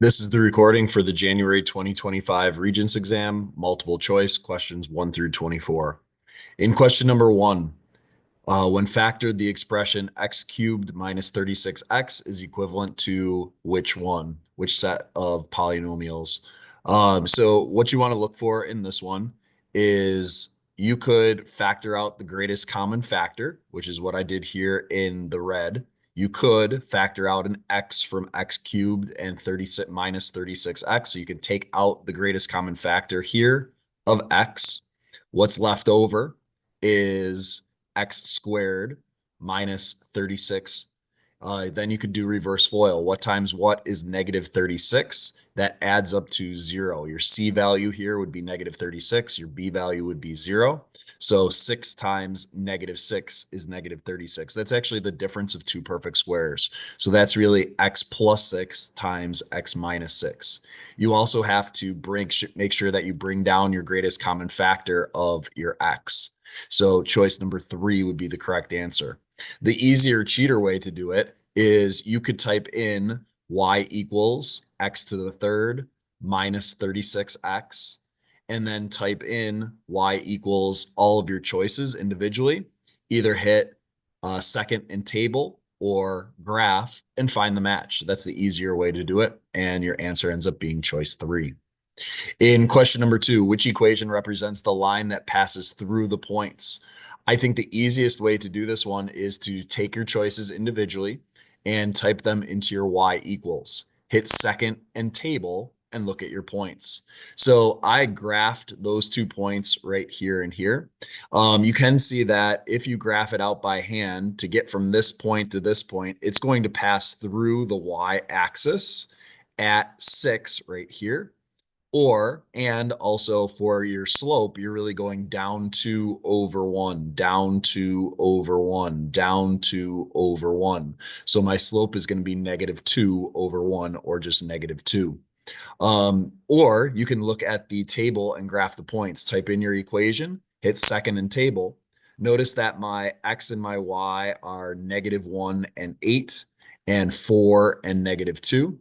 This is the recording for the January 2025 Regents exam, multiple choice questions 1 through 24. In question number 1, when factored, the expression x cubed minus 36x is equivalent to which one, which set of polynomials? So what you want to look for in this one is you could factor out the greatest common factor, which is what I did here in the red. You could factor out an x from x cubed and 36 minus 36x. So you can take out the greatest common factor here of x. What's left over is x squared minus 36. Then you could do reverse FOIL. What times what is negative 36? That adds up to 0. Your C value here would be negative 36. Your B value would be 0. So 6 times negative 6 is negative 36. That's actually the difference of two perfect squares. So that's really x plus 6 times x minus 6. You also have to make sure that you bring down your greatest common factor of your x. So choice number 3 would be the correct answer. The easier cheater way to do it is you could type in y equals x to the third minus 36x, and then type in y equals all of your choices individually. Either hit second and table or graph and find the match. That's the easier way to do it, and your answer ends up being choice 3. In question number 2, which equation represents the line that passes through the points? I think the easiest way to do this one is to take your choices individually and type them into your y equals. Hit second and table and look at your points. So I graphed those 2 points right here and here. You can see that if you graph it out by hand to get from this point to this point, it's going to pass through the y axis at 6 right here. And also for your slope, you're really going down 2 over 1, down 2 over 1, down 2 over 1. So my slope is going to be negative 2 over 1 or just negative 2. Or you can look at the table and graph the points. Type in your equation, hit second and table. Notice that my x and my y are negative 1 and 8 and 4 and negative 2.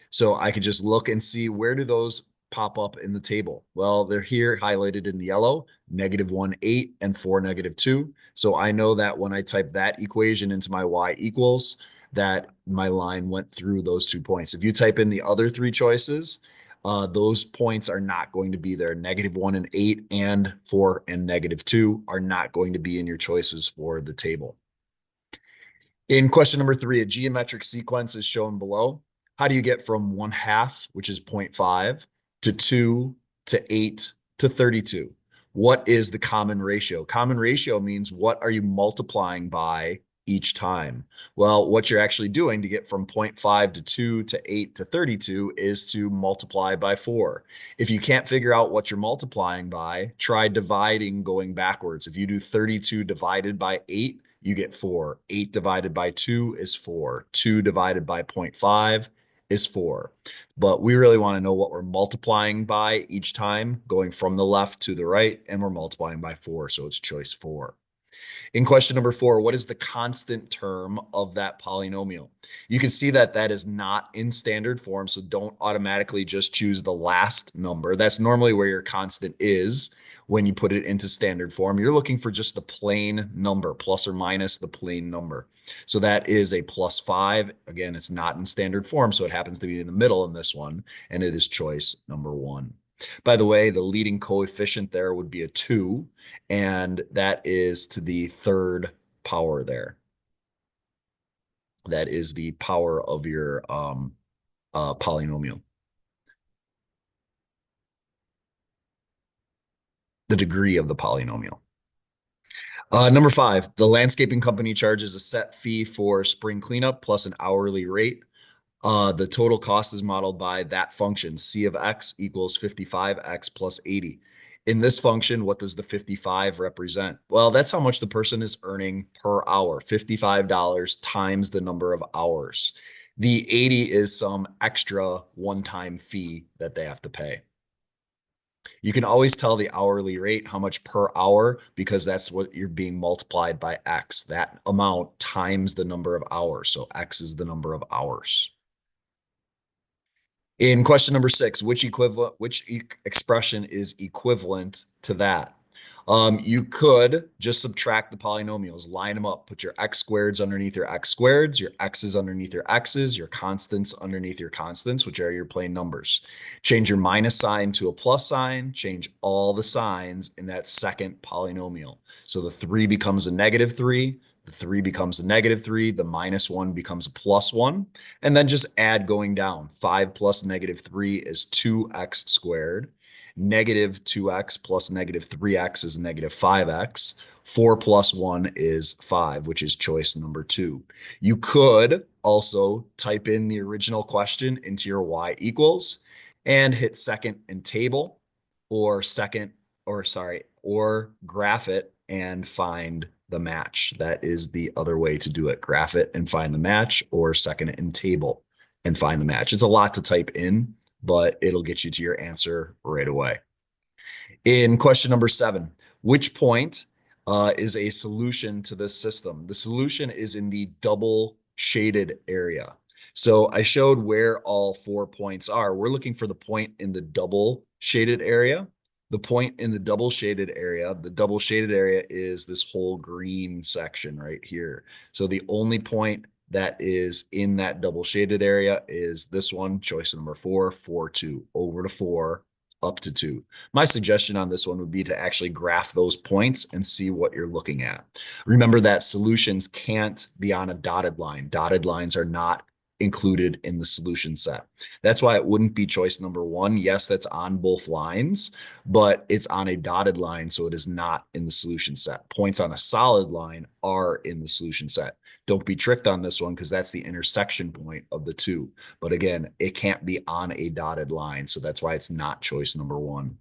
So I could just look and see where do those pop up in the table. Well, they're here highlighted in the yellow, negative 1, 8, and 4, negative 2. So I know that when I type that equation into my y equals, that my line went through those 2 points. If you type in the other 3 choices, those points are not going to be there. Negative 1 and 8 and 4 and negative 2 are not going to be in your choices for the table. In question number 3, a geometric sequence is shown below. How do you get from 1/2, which is 0.5, to 2, to 8, to 32? What is the common ratio? Common ratio means what are you multiplying by each time? Well, what you're actually doing to get from 0.5 to 2 to 8 to 32 is to multiply by 4. If you can't figure out what you're multiplying by, try dividing going backwards. If you do 32 divided by 8, you get 4. 8 divided by 2 is 4. 2 divided by 0.5 is 4. But we really want to know what we're multiplying by each time, going from the left to the right, and we're multiplying by 4, so it's choice 4. In question number 4, what is the constant term of that polynomial? You can see that that is not in standard form, so don't automatically just choose the last number. That's normally where your constant is when you put it into standard form. You're looking for just the plain number, plus or minus the plain number. So that is a plus 5. Again, it's not in standard form, so it happens to be in the middle in this one, and it is choice number 1. By the way, the leading coefficient there would be a 2, and that is to the third power there. That is the power of your polynomial. The degree of the polynomial. Number 5, the landscaping company charges a set fee for spring cleanup plus an hourly rate. The total cost is modeled by that function, C of x equals 55x plus 80. In this function, what does the 55 represent? Well, that's how much the person is earning per hour, $55 times the number of hours. The 80 is some extra one-time fee that they have to pay. You can always tell the hourly rate, how much per hour, because that's what you're being multiplied by x, that amount times the number of hours. So x is the number of hours. In question number 6, which expression is equivalent to that? You could just subtract the polynomials, line them up, put your x squareds underneath your x squareds, your x's underneath your x's, your constants underneath your constants, which are your plain numbers. Change your minus sign to a plus sign, change all the signs in that second polynomial. So the 3 becomes a -3, the 3 becomes a -3, the -1 becomes a +1, and then just add going down. 5 plus -3 is 2x squared. Negative 2x plus negative 3x is negative 5x. 4 plus 1 is 5, which is choice number 2. You could also type in the original question into your y equals and hit second and table, or graph it and find the match. That is the other way to do it. Graph it and find the match, or second and table and find the match. It's a lot to type in, but it'll get you to your answer right away. In question number 7, which point is a solution to this system? The solution is in the double shaded area. So I showed where all 4 points are. We're looking for the point in the double shaded area. The point in the double shaded area is this whole green section right here. So the only point that is in that double shaded area is this one, choice number 4, 4, 2, over to 4, up to 2. My suggestion on this one would be to actually graph those points and see what you're looking at. Remember that solutions can't be on a dotted line. Dotted lines are not included in the solution set. That's why it wouldn't be choice number 1. Yes, that's on both lines, but it's on a dotted line, so it is not in the solution set. Points on a solid line are in the solution set. Don't be tricked on this one, because that's the intersection point of the two. But again, it can't be on a dotted line, so that's why it's not choice number 1.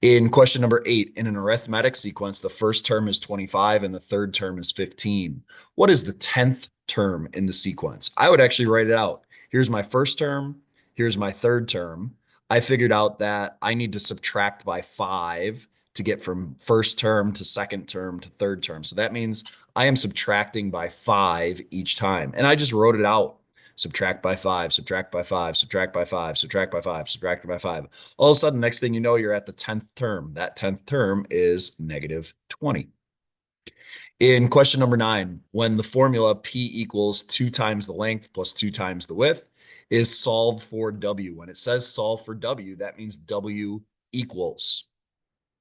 In question number 8, in an arithmetic sequence, the first term is 25 and the third term is 15. What is the 10th term in the sequence? I would actually write it out. Here's my first term. Here's my third term. I figured out that I need to subtract by 5 to get from first term to second term to third term. So that means I am subtracting by 5 each time. And I just wrote it out. Subtract by 5, subtract by 5, subtract by 5, subtract by 5, subtract by 5. All of a sudden, next thing you know, you're at the 10th term. That 10th term is -20. In question number 9, when the formula P equals 2 times the length plus 2 times the width is solved for W. When it says solve for W, that means W equals.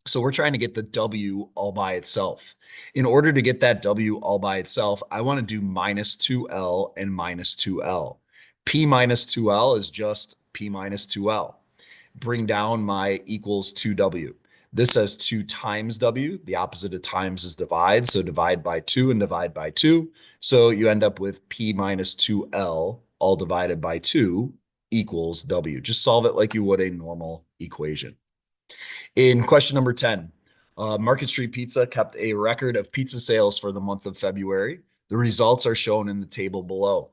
So we're trying to get the W all by itself. In order to get that W all by itself, I want to do minus 2L and minus 2L. P minus 2L is just P minus 2L. Bring down my equals 2W. This says 2 times W. The opposite of times is divide. So divide by 2 and divide by 2. So you end up with P minus 2L all divided by 2 equals W. Just solve it like you would a normal equation. In question number 10, Market Street Pizza kept a record of pizza sales for the month of February. The results are shown in the table below.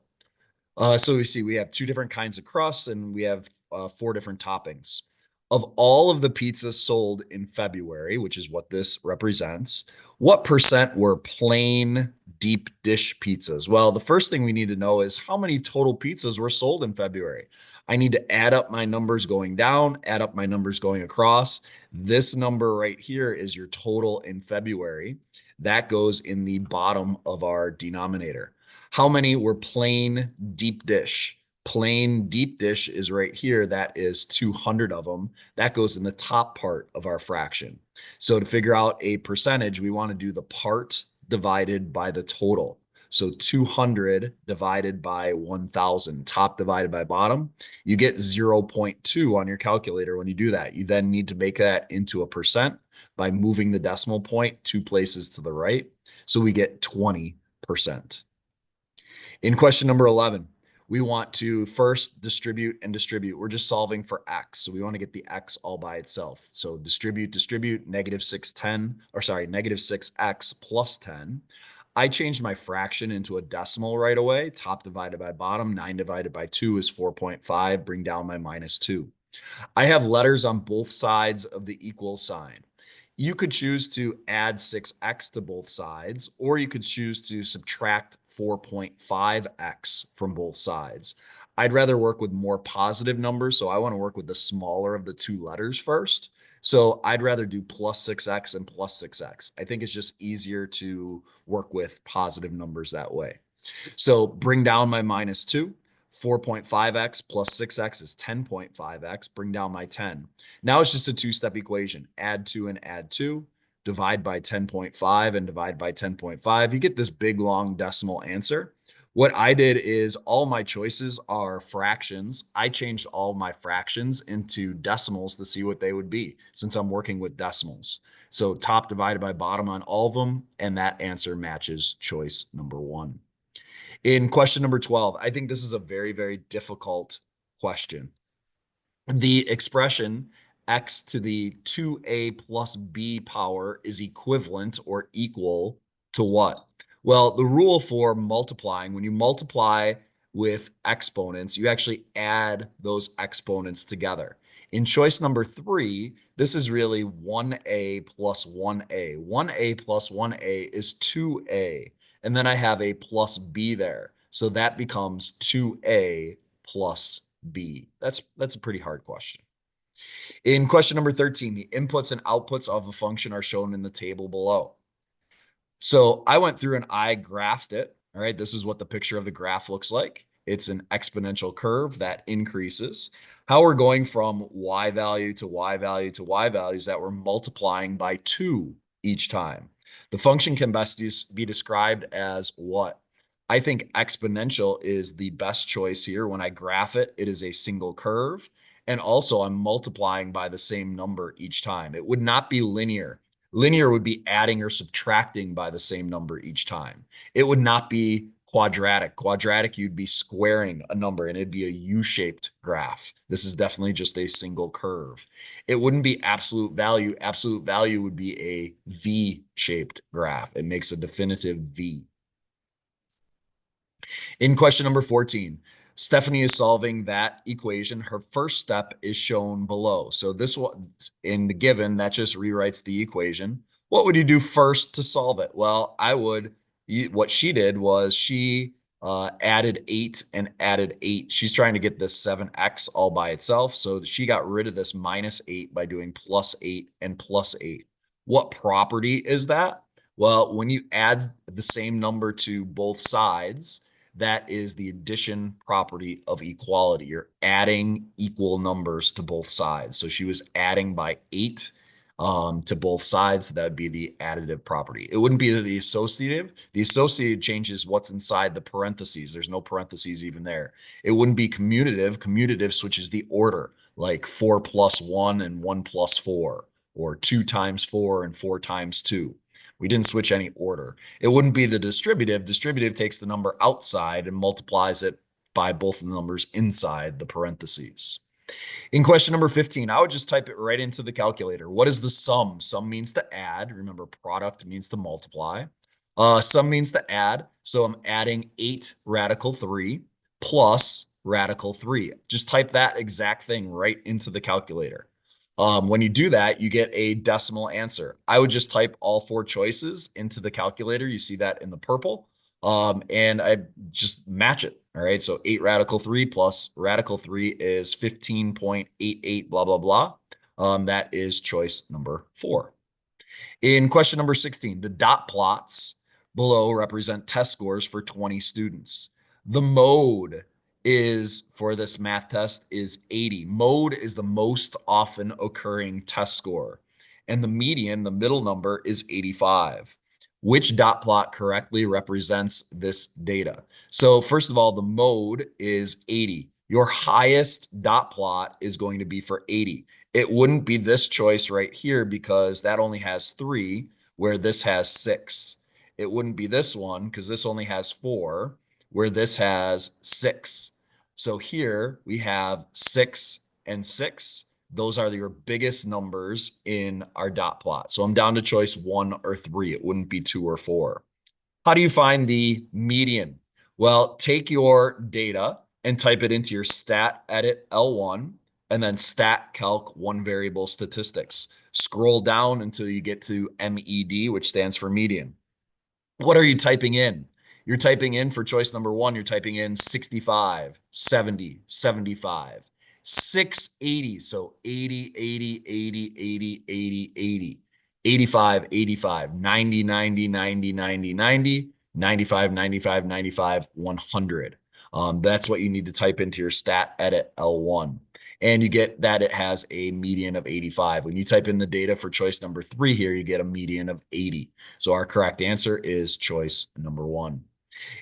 So we see we have 2 different kinds of crusts, and we have 4 different toppings. Of all of the pizzas sold in February, which is what this represents, what percent were plain deep dish pizzas? Well, the first thing we need to know is how many total pizzas were sold in February. I need to add up my numbers going down, add up my numbers going across. This number right here is your total in February. That goes in the bottom of our denominator. How many were plain deep dish? Plain deep dish is right here. That is 200 of them. That goes in the top part of our fraction. So to figure out a percentage, we want to do the part divided by the total. So 200 divided by 1,000, top divided by bottom, you get 0.2 on your calculator when you do that. You then need to make that into a percent by moving the decimal point 2 places to the right. So we get 20%. In question number 11, we want to first distribute and distribute. We're just solving for x. So we want to get the x all by itself. So distribute, -6x plus 10. I changed my fraction into a decimal right away. Top divided by bottom, 9 divided by 2 is 4.5. Bring down my -2. I have letters on both sides of the equal sign. You could choose to add 6x to both sides, or you could choose to subtract 4.5x from both sides. I'd rather work with more positive numbers. So I want to work with the smaller of the two letters first. So I'd rather do plus 6x and plus 6x. I think it's just easier to work with positive numbers that way. So bring down my minus 2. 4.5x plus 6x is 10.5x. Bring down my 10. Now it's just a two-step equation. Add 2 and add 2. Divide by 10.5 and divide by 10.5. You get this big, long decimal answer. What I did is all my choices are fractions. I changed all my fractions into decimals to see what they would be since I'm working with decimals. So top divided by bottom on all of them, and that answer matches choice number 1. In question number 12, I think this is a very, very difficult question. The expression x to the 2a plus b power is equivalent or equal to what? Well, the rule for multiplying, when you multiply with exponents, you actually add those exponents together. In choice number 3, this is really 1a plus 1a. 1a plus 1a is 2a. And then I have a plus b there. So that becomes 2a plus B? That's a pretty hard question. In question number 13, the inputs and outputs of a function are shown in the table below. So I went through and I graphed it. All right, this is what the picture of the graph looks like. It's an exponential curve that increases. How we're going from y value to y value to y values that we're multiplying by 2 each time. The function can best be described as what? I think exponential is the best choice here. When I graph it, it is a single curve. And also I'm multiplying by the same number each time. It would not be linear. Linear would be adding or subtracting by the same number each time. It would not be quadratic. Quadratic, you'd be squaring a number and it'd be a U-shaped graph. This is definitely just a single curve. It wouldn't be absolute value. Absolute value would be a V-shaped graph. It makes a definitive V. In question number 14, Stephanie is solving that equation. Her first step is shown below. So this one, in the given, that just rewrites the equation. What would you do first to solve it? Well, what she did was she added 8 and added 8. She's trying to get this 7x all by itself. So she got rid of this minus 8 by doing plus 8 and plus 8. What property is that? Well, when you add the same number to both sides, that is the addition property of equality. You're adding equal numbers to both sides. So she was adding by 8 to both sides. That would be the additive property. It wouldn't be the associative. The associative changes what's inside the parentheses. There's no parentheses even there. It wouldn't be commutative. Commutative switches the order, like 4 plus 1 and 1 plus 4, or 2 times 4 and 4 times 2. We didn't switch any order. It wouldn't be the distributive. Distributive takes the number outside and multiplies it by both of the numbers inside the parentheses. In question number 15, I would just type it right into the calculator. What is the sum? Sum means to add. Remember, product means to multiply. Sum means to add. So I'm adding 8 radical 3 plus radical 3. Just type that exact thing right into the calculator. When you do that, you get a decimal answer. I would just type all 4 choices into the calculator. You see that in the purple. And I just match it. All right. So 8 radical 3 plus radical 3 is 15.88, blah, blah, blah. That is choice number 4. In question number 16, the dot plots below represent test scores for 20 students. The mode is for this math test is 80. Mode is the most often occurring test score. And the median, the middle number, is 85. Which dot plot correctly represents this data? So first of all, the mode is 80. Your highest dot plot is going to be for 80. It wouldn't be this choice right here because that only has 3, where this has 6. It wouldn't be this one because this only has 4, where this has 6. So here we have 6 and 6. Those are your biggest numbers in our dot plot. So I'm down to choice 1 or 3. It wouldn't be 2 or 4. How do you find the median? Well, take your data and type it into your stat edit L1 and then stat calc one variable statistics. Scroll down until you get to MED, which stands for median. What are you typing in? You're typing in for choice number one, you're typing in 65, 70, 75, 680. So 80, 80, 80, 80, 80, 80, 85, 85, 90, 90, 90, 90, 90, 95, 95, 95, 100. That's what you need to type into your stat edit L1. And you get that it has a median of 85. When you type in the data for choice number three here, you get a median of 80. So our correct answer is choice number one.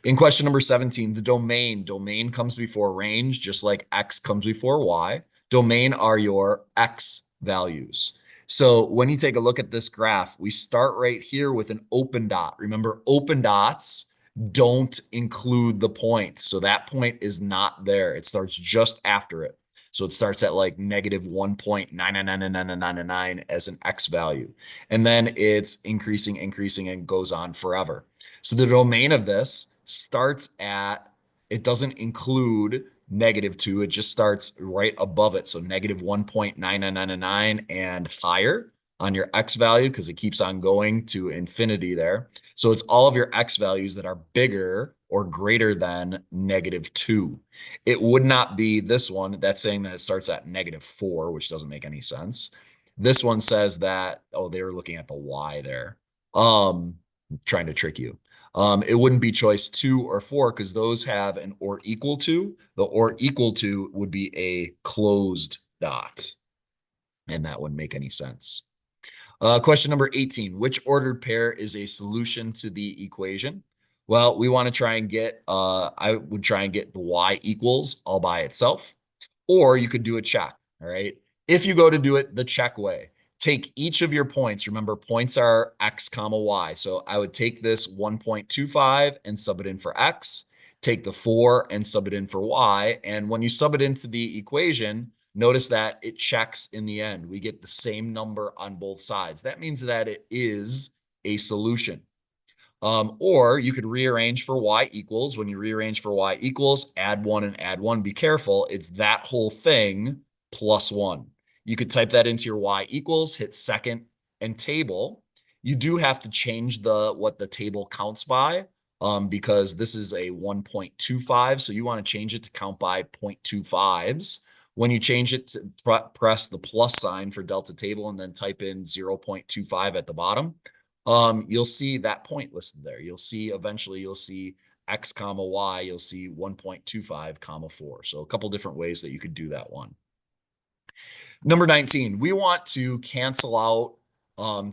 In question number 17, the domain. Domain comes before range, just like X comes before Y. Domain are your X values. So when you take a look at this graph, we start right here with an open dot. Remember, open dots don't include the points. So that point is not there. It starts just after it. So it starts at like negative 1.9999999 as an X value. And then it's increasing, increasing, and goes on forever. So the domain of this starts at, it doesn't include -2. It just starts right above it. So negative 1.9999 and higher on your X value because it keeps on going to infinity there. So it's all of your X values that are bigger or greater than -2. It would not be this one that's saying that it starts at -4, which doesn't make any sense. This one says that, oh, they were looking at the Y there. Trying to trick you. It wouldn't be choice 2 or 4 because those have an or equal to. The or equal to would be a closed dot, and that wouldn't make any sense. Question number 18, which ordered pair is a solution to the equation? Well, we want to try and get, I would try and get the y equals all by itself, or you could do a check, all right? If you go to do it the check way, take each of your points. Remember, points are x comma y. So I would take this 1.25 and sub it in for x, take the 4 and sub it in for y. And when you sub it into the equation, notice that it checks in the end. We get the same number on both sides. That means that it is a solution. Or you could rearrange for y equals. When you rearrange for y equals, add 1 and add 1. Be careful. It's that whole thing plus 1. You could type that into your y equals, hit second and table. You do have to change what the table counts by because this is a 1.25. So you want to change it to count by 0.25s. When you change it, to press the plus sign for delta table and then type in 0.25 at the bottom. You'll see that point listed there. You'll see eventually you'll see x comma y, you'll see 1.25 comma 4. So a couple different ways that you could do that one. Number 19, we want to cancel out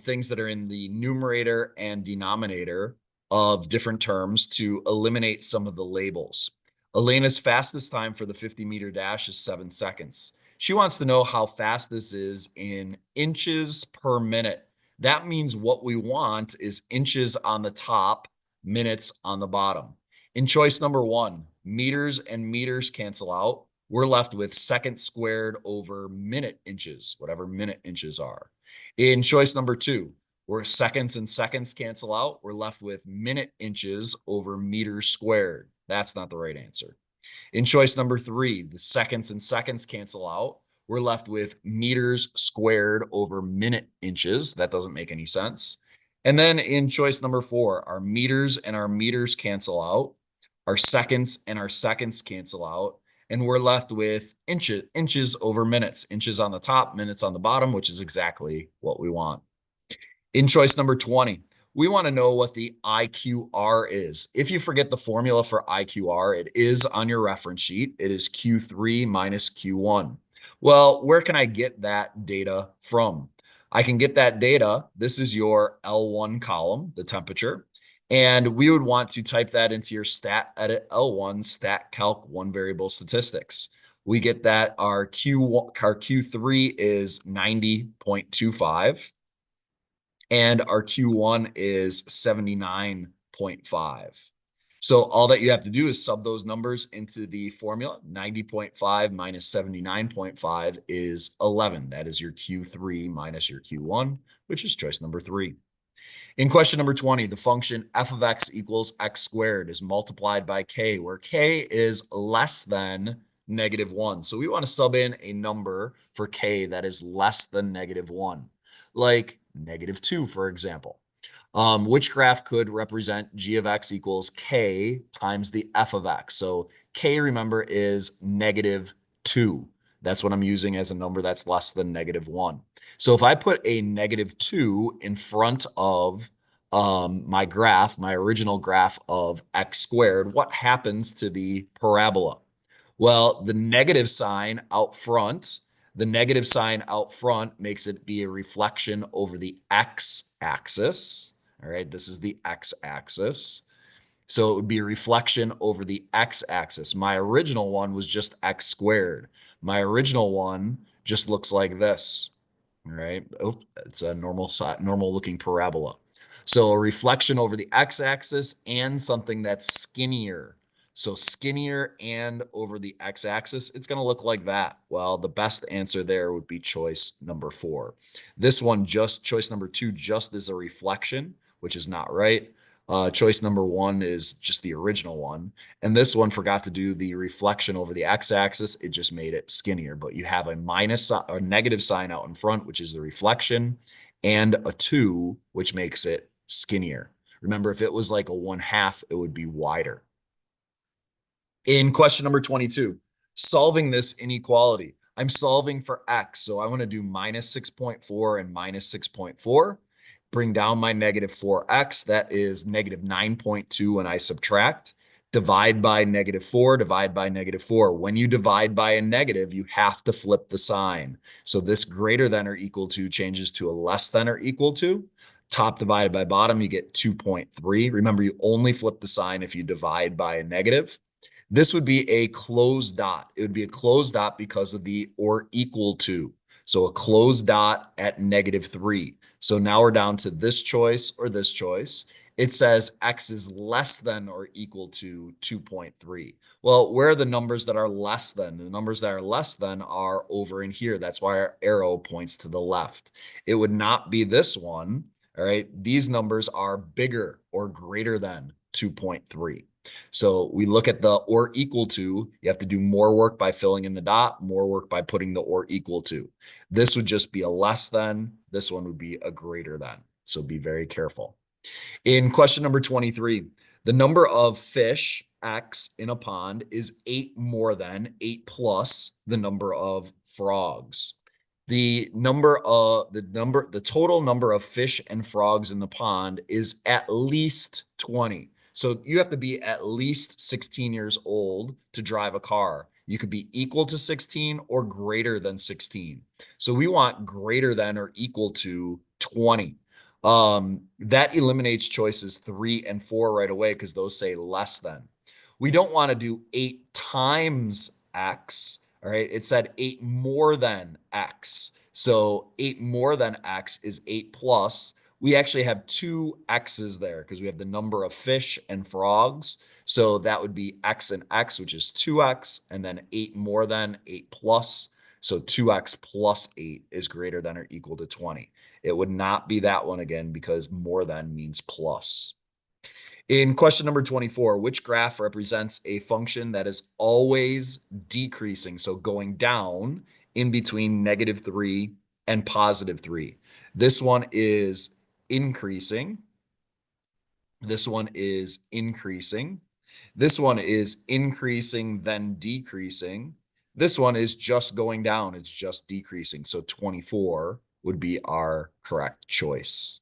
things that are in the numerator and denominator of different terms to eliminate some of the labels. Elena's fastest time for the 50-meter dash is 7 seconds. She wants to know how fast this is in inches per minute. That means what we want is inches on the top, minutes on the bottom. In choice number 1, meters and meters cancel out. We're left with second squared over minute inches, whatever minute inches are. In choice number 2, where seconds and seconds cancel out, we're left with minute inches over meters squared. That's not the right answer. In choice number 3, the seconds and seconds cancel out. We're left with meters squared over minute inches. That doesn't make any sense. And then in choice number 4, our meters and our meters cancel out. Our seconds and our seconds cancel out. And we're left with inches over minutes, inches on the top, minutes on the bottom, which is exactly what we want. In choice number 20, we want to know what the IQR is. If you forget the formula for IQR, it is on your reference sheet. It is Q3 minus Q1. Well, where can I get that data from? I can get that data. This is your L1 column, the temperature. And we would want to type that into your stat edit L1 stat calc one variable statistics. We get that our Q3 is 90.25 and our Q1 is 79.5. So all that you have to do is sub those numbers into the formula. 90.5 minus 79.5 is 11. That is your Q3 minus your Q1, which is choice number 3. In question number 20, the function f of x equals x squared is multiplied by k, where k is less than -1. So we want to sub in a number for k that is less than -1, like -2, for example. Which graph could represent g of x equals k times the f of x? So k, remember, is -2. That's what I'm using as a number that's less than -1. So if I put a -2 in front of my graph, my original graph of x squared, what happens to the parabola? Well, the negative sign out front makes it be a reflection over the x-axis. All right, this is the x-axis. So it would be a reflection over the x-axis. My original one was just x squared. My original one just looks like this. All right. Oh, it's a normal looking parabola. So a reflection over the x-axis and something that's skinnier. So skinnier and over the x-axis, it's going to look like that. Well, the best answer there would be choice number 4. This one, just choice number 2, just is a reflection, which is not right. Choice number 1 is just the original one. And this one forgot to do the reflection over the x-axis. It just made it skinnier, but you have a minus or negative sign out in front, which is the reflection, and a 2, which makes it skinnier. Remember, if it was like a 1/2, it would be wider. In question number 22, solving this inequality, I'm solving for x. So I want to do -6.4 and -6.4. Bring down my -4x. That is -9.2 when I subtract. Divide by -4, divide by -4. When you divide by a negative, you have to flip the sign. So this greater than or equal to changes to a less than or equal to. Top divided by bottom, you get 2.3. Remember, you only flip the sign if you divide by a negative. This would be a closed dot. It would be a closed dot because of the or equal to. So a closed dot at -3. So now we're down to this choice or this choice. It says x is less than or equal to 2.3. Well, where are the numbers that are less than? The numbers that are less than are over in here. That's why our arrow points to the left. It would not be this one. All right. These numbers are bigger or greater than 2.3. So we look at the or equal to, you have to do more work by filling in the dot, more work by putting the or equal to. This would just be a less than, this one would be a greater than. So be very careful. In question number 23, the number of fish, X, in a pond is 8 more than 8 plus the number of frogs. The total number of fish and frogs in the pond is at least 20. So you have to be at least 16 years old to drive a car. You could be equal to 16 or greater than 16. So we want greater than or equal to 20. That eliminates choices 3 and 4 right away because those say less than. We don't want to do 8 times x. All right. It said 8 more than x. So 8 more than x is 8 plus. We actually have 2 x's there because we have the number of fish and frogs. So that would be x and x, which is 2x, and then 8 more than 8 plus. So 2x plus 8 is greater than or equal to 20. It would not be that one again because more than means plus. In question number 24, which graph represents a function that is always decreasing, so going down in between -3 and +3? This one is increasing. This one is increasing. This one is increasing, then decreasing. This one is just going down. It's just decreasing. So 24 would be our correct choice.